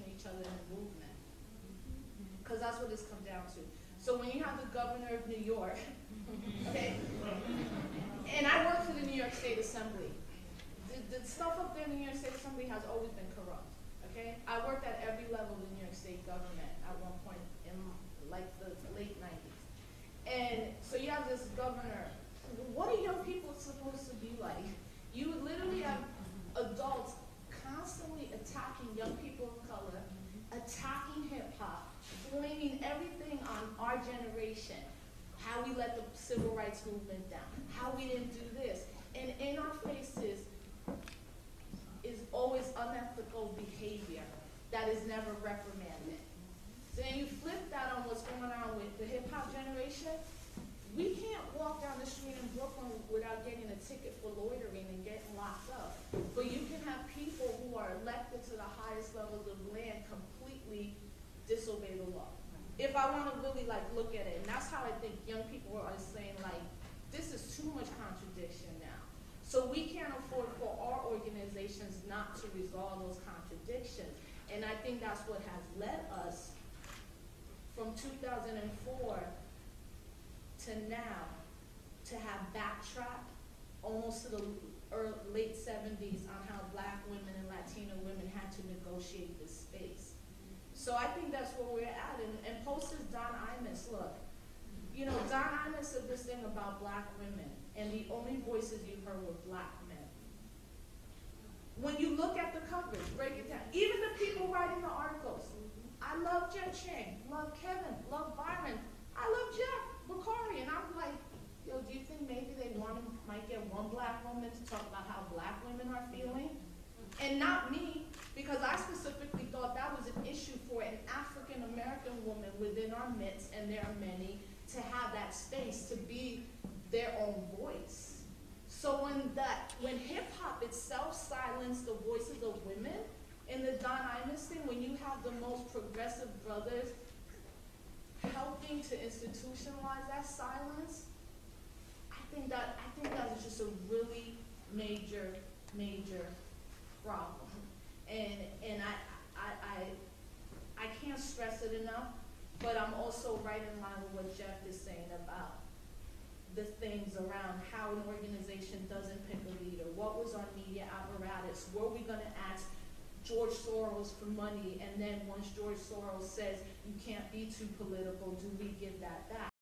each other in the movement. Because that's what this comes down to. So when you have the governor of New York, okay, and I work for the New York State Assembly. The stuff up there in the New York State Assembly has always been corrupt, okay? I worked at every level of the New York State government at one point in like the late 90s. And so you have this governor. What are young people supposed to be like? You literally have adults constantly attacking young people of color, attacking hip hop, blaming everything on our generation, how we let the civil rights movement down, how we didn't do this. And in our faces is always unethical behavior that is never reprimanded. So then you flip that on what's going on with the hip hop generation. We can't walk down the street in Brooklyn without getting a ticket for loitering and getting locked up. But you can have people who are elected to the highest levels of land completely disobey the law. If I want to really like look at it, and that's how I think young people are saying like, this is too much contradiction now. So we can't afford for our organizations not to resolve those contradictions. And I think that's what has led us from 2004 to now to have backtracked almost to the late 70s on how Black women and Latino women had to negotiate this space. So I think that's where we're at. And posters Don Imus, look, you know, Don Imus said this thing about Black women, and the only voices you heard were Black men. When you look at the coverage, break it down. Even the people writing the articles. I love Jeff Chang, love Kevin, love Byron. I love Jeff Bakari, and I'm like, yo, do you think maybe they might get one Black woman to talk about how Black women are feeling? And not me, because I specifically thought that was an issue for an African American woman within our midst, and there are many, to have that space, to be their own voice. So when hip hop itself silenced the voices of women in the Don Imus thing, when you have the most progressive brothers helping to institutionalize that silence, I think that is just a really major problem. And I can't stress it enough, but I'm also right in line with what Jeff is saying about the things around how an organization doesn't pick a leader. What was our media apparatus? Were we going to ask George Soros for money, and then once George Soros says you can't be too political, do we